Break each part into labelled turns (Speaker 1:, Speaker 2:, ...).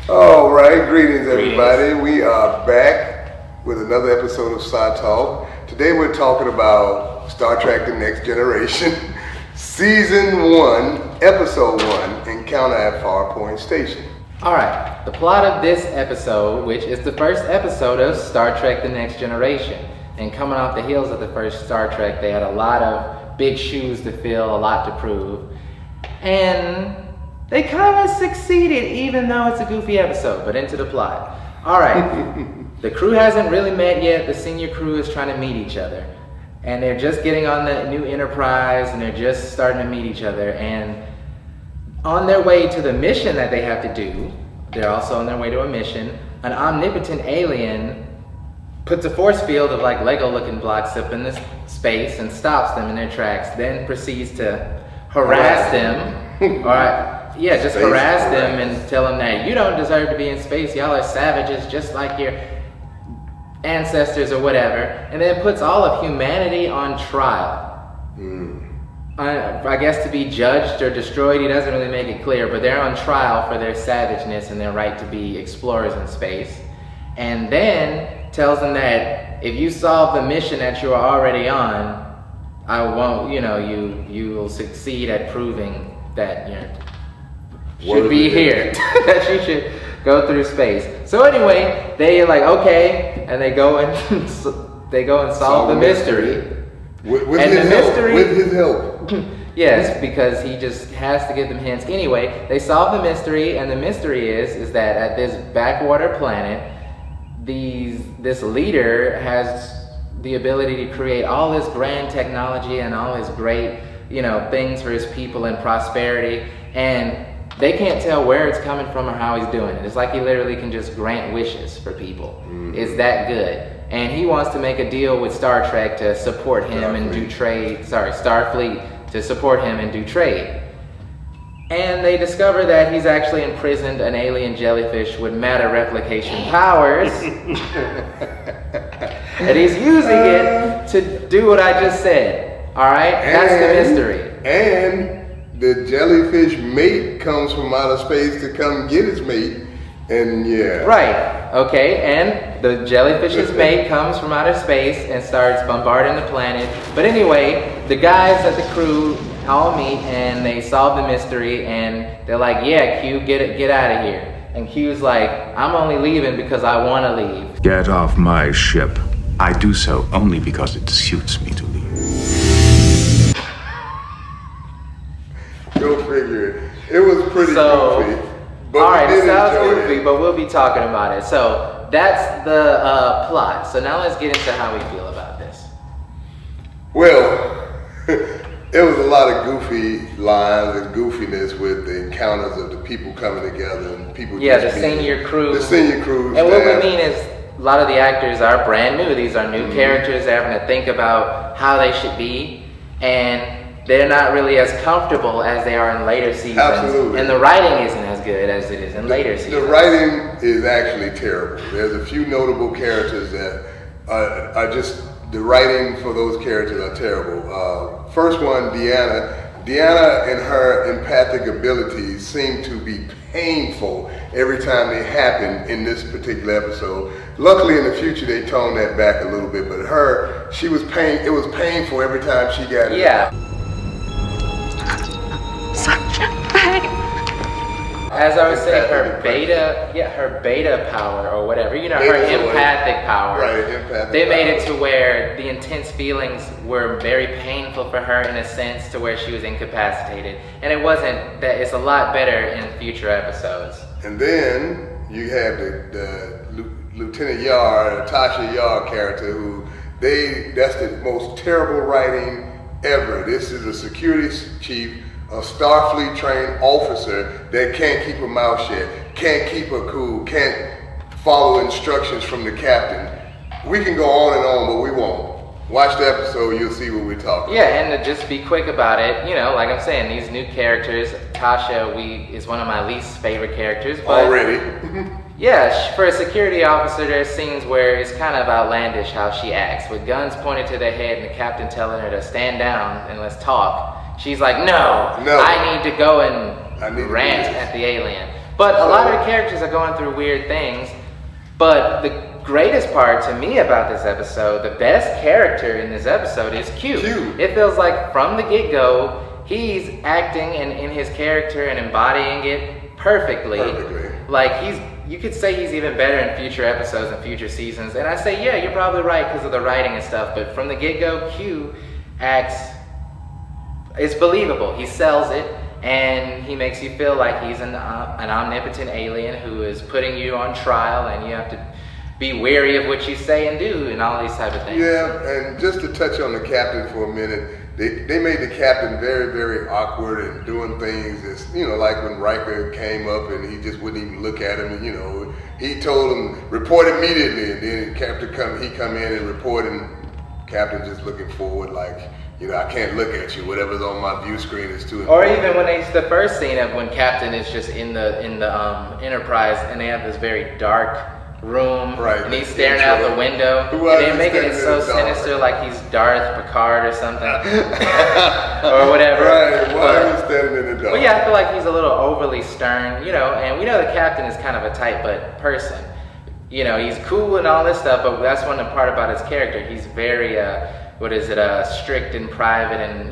Speaker 1: All right, greetings everybody. We are back with another episode of Sci Talk. Today we're talking about Star Trek The Next Generation, Season 1, Episode 1, Encounter at Farpoint Station.
Speaker 2: Alright, the plot of this episode, which is the first episode of Star Trek The Next Generation. And coming off the heels of the first Star Trek, they had a lot of big shoes to fill, a lot to prove. And they kind of succeeded, even though it's a goofy episode. But into the plot. Alright, the crew hasn't really met yet. The senior crew is trying to meet each other. And they're just getting on the new Enterprise, and they're just starting to meet each other. And on their way to the mission that they have to do, they're also on their way to a mission, an omnipotent alien puts a force field of like Lego-looking blocks up in this space and stops them in their tracks, then proceeds to harass them. Harass them and tell them that you don't deserve to be in space, y'all are savages just like your ancestors or whatever, and then puts all of humanity on trial. I guess to be judged or destroyed, he doesn't really make it clear, but they're on trial for their savageness and their right to be explorers in space. And then tells them that if you solve the mission that you are already on, you will succeed at proving that you should be here, that you should go through space. So anyway, they're like, okay, and they go and solve the mystery.
Speaker 1: With his help.
Speaker 2: Yes, because he just has to give them hints. Anyway, they solve the mystery, and the mystery is that at this backwater planet, this leader has the ability to create all this grand technology and all this great, things for his people and prosperity, and they can't tell where it's coming from or how he's doing it. It's like he literally can just grant wishes for people. It's that good. And he wants to make a deal with Star Trek to support him and do trade. Starfleet to support him and do trade. And they discover that he's actually imprisoned an alien jellyfish with matter replication powers. And he's using it to do what I just said. Alright? That's the mystery.
Speaker 1: And the jellyfish mate comes from outer space to come get his mate. And yeah.
Speaker 2: Right. Okay. And the jellyfish's mate comes from outer space and starts bombarding the planet. But anyway, the guys at the crew all meet and they solve the mystery, and they're like, yeah, Q, get out of here. And Q's like, I'm only leaving because I want to leave.
Speaker 3: Get off my ship. I do so only because it suits me to leave.
Speaker 1: Go figure it. It was pretty goofy. But
Speaker 2: alright, it sounds goofy, but we'll be talking about it. So that's the plot. So now let's get into how we feel about this.
Speaker 1: Well, it was a lot of goofy lines and goofiness with the encounters of the people coming together and people.
Speaker 2: Yeah, the senior crew.
Speaker 1: The senior crew.
Speaker 2: And what we mean is a lot of the actors are brand new. These are new characters. They're having to think about how they should be, and they're not really as comfortable as they are in later seasons.
Speaker 1: Absolutely.
Speaker 2: And the writing isn't as good as it is in later seasons.
Speaker 1: The writing is actually terrible. There's a few notable characters that are just, the writing for those characters are terrible. First one, Deanna. Deanna and her empathic abilities seem to be painful every time they happen in this particular episode. Luckily in the future they toned that back a little bit, but it was painful every time she got it.
Speaker 2: Yeah.
Speaker 4: Such a pain.
Speaker 2: As I was saying, her beta power or whatever, her empathic power.
Speaker 1: Right, empathic
Speaker 2: They made
Speaker 1: power.
Speaker 2: it to where the intense feelings were very painful for her in a sense to where she was incapacitated. And it wasn't that, it's a lot better in future episodes.
Speaker 1: And then you have the Lieutenant Yar, Tasha Yar character that's the most terrible writing ever. This is a security chief, a Starfleet trained officer that can't keep her mouth shut, can't keep her cool, can't follow instructions from the captain. We can go on and on, but we won't. Watch the episode, you'll see what we're talking about.
Speaker 2: Yeah, and to just be quick about it, like I'm saying, these new characters, Tasha is one of my least favorite characters. But
Speaker 1: already.
Speaker 2: yeah, for a security officer, there's scenes where it's kind of outlandish how she acts, with guns pointed to their head and the captain telling her to stand down and let's talk. She's like, no, I need to go and rant at the alien. But a lot of the characters are going through weird things. But the greatest part to me about this episode, the best character in this episode is Q. It feels like from the get-go, he's acting and in his character and embodying it perfectly. Like you could say he's even better in future episodes and future seasons. And I say, yeah, you're probably right because of the writing and stuff. But from the get-go, Q acts, it's believable. He sells it. And he makes you feel like he's an omnipotent alien who is putting you on trial, and you have to be wary of what you say and do, and all these type of things.
Speaker 1: Yeah, and just to touch on the captain for a minute, they made the captain very, very awkward and doing things as, like when Riker came up and he just wouldn't even look at him, and he told him report immediately, and then Captain come in and report, and Captain just looking forward like, I can't look at you. Whatever's on my view screen is too important.
Speaker 2: Or even when the first scene of when Captain is just in the Enterprise, and they have this very dark room,
Speaker 1: right,
Speaker 2: and he's staring out the window, and they're making it so sinister, like he's Darth Picard or something, or whatever.
Speaker 1: Right? Why are you standing in the dark?
Speaker 2: Well, yeah, I feel like he's a little overly stern, and we know the Captain is kind of a tight-butt person. He's cool and all this stuff, but that's one part about his character. He's very strict and private, and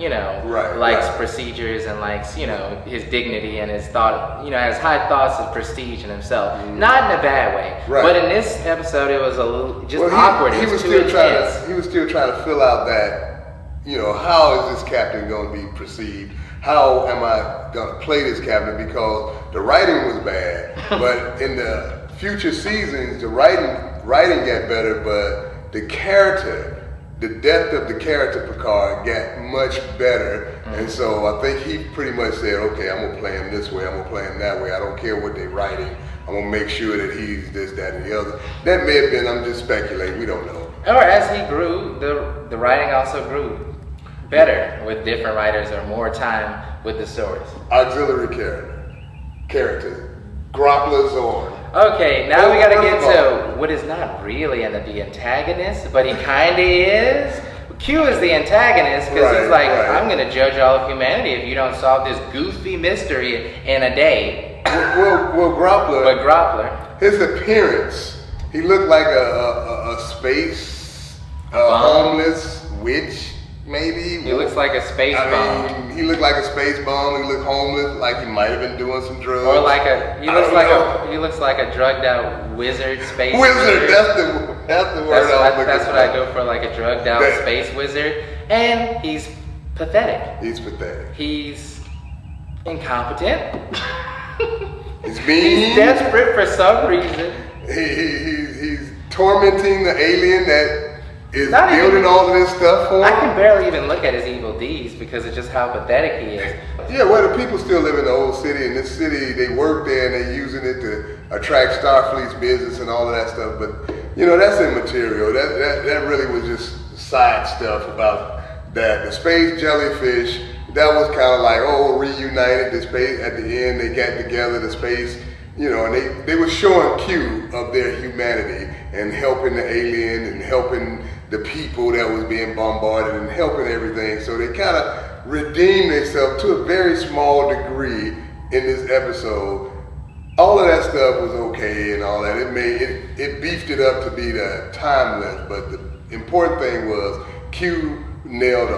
Speaker 2: likes procedures and likes his dignity and his thought, has high thoughts of prestige in himself, not in a bad way. But in this episode, it was a little awkward.
Speaker 1: He was still trying to fill out that, how is this captain going to be perceived? How am I going to play this captain? Because the writing was bad, but in the future seasons, the writing got better, but the depth of the character Picard got much better, and so I think he pretty much said, okay, I'm gonna play him this way, I'm gonna play him that way, I don't care what they're writing, I'm gonna make sure that he's this, that, and the other. That may have been, I'm just speculating, we don't know.
Speaker 2: Or as he grew, the writing also grew better with different writers or more time with the stories.
Speaker 1: Auxiliary characters. Groppler Zorn.
Speaker 2: Okay, now we gotta get to what is not really the antagonist, but he kinda is. Q is the antagonist because he's like, I'm gonna judge all of humanity if you don't solve this goofy mystery in a day.
Speaker 1: Well, Groppler. His appearance, he looked like a space homeless witch. Maybe
Speaker 2: he looks like a space bum.
Speaker 1: He looked like a space bum. He looked homeless, like he might have been doing some drugs.
Speaker 2: Or he looks like a drugged out wizard, space
Speaker 1: wizard. That's the word.
Speaker 2: That's what I go for, like a drugged out space wizard. And he's pathetic. He's incompetent.
Speaker 1: He's mean.
Speaker 2: He's desperate for some reason.
Speaker 1: He's tormenting the alien that is building all of this stuff for him.
Speaker 2: I can barely even look at his evil deeds because it's just how pathetic he is.
Speaker 1: Yeah, well, the people still live in the old city. In this city, they work there and they're using it to attract Starfleet's business and all of that stuff. But, that's immaterial. That really was just side stuff about that. The space jellyfish, that was kind of like, reunited. The space, at the end, they got together, the space, and they were showing Q of their humanity and helping the alien and helping the people that was being bombarded and helping everything. So they kind of redeemed themselves to a very small degree in this episode. All of that stuff was okay and all that. It beefed it up to be the timeless, but the important thing was Q nailed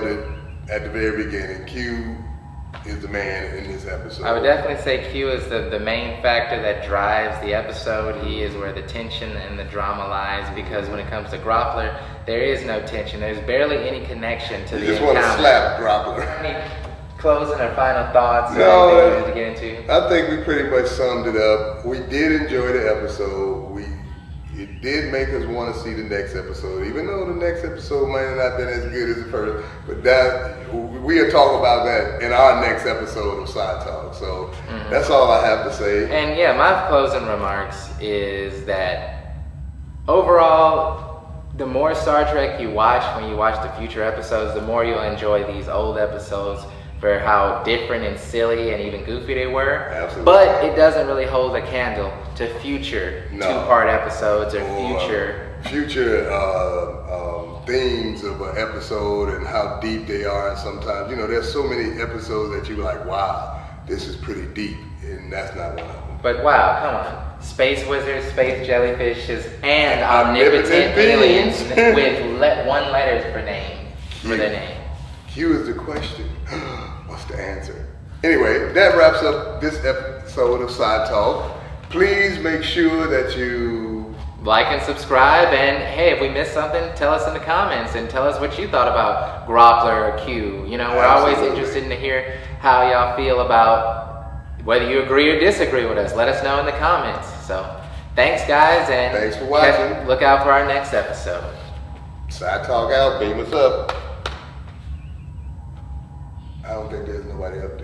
Speaker 1: it at the very beginning. Q is the man in this episode.
Speaker 2: I would definitely say Q is the main factor that drives the episode. He is where the tension and the drama lies, because when it comes to Groppler, there is no tension. There's barely any connection to the encounter.
Speaker 1: You just want to slap Groppler.
Speaker 2: Any closing or final thoughts or anything you need to get into?
Speaker 1: I think we pretty much summed it up. We did enjoy the episode. It did make us want to see the next episode, even though the next episode might have not been as good as the first. But we'll talk about that in our next episode of Side Talk. So that's all I have to say.
Speaker 2: And yeah, my closing remarks is that overall, the more Star Trek you watch, when you watch the future episodes, the more you'll enjoy these old episodes for how different and silly and even goofy they were.
Speaker 1: Absolutely.
Speaker 2: But it doesn't really hold a candle to future two-part episodes or future
Speaker 1: themes of an episode and how deep they are. And sometimes, there's so many episodes that you're like, wow, this is pretty deep. And and that's not one of them.
Speaker 2: But wow, come on. Space wizards, space jellyfishes, and
Speaker 1: Omnipotent
Speaker 2: omnipotent aliens
Speaker 1: beings.
Speaker 2: with one letter for their name.
Speaker 1: Q is the question. What's the answer? Anyway, that wraps up this episode of Side Talk. Please make sure that you
Speaker 2: like and subscribe, and hey, if we missed something, tell us in the comments and tell us what you thought about Groppler or Q. You know, we're always interested to hear how y'all feel about whether you agree or disagree with us. Let us know in the comments. So, thanks guys, and
Speaker 1: thanks for watching.
Speaker 2: Look out for our next episode.
Speaker 1: Side Talk out, beam us up. I don't think there's nobody up there.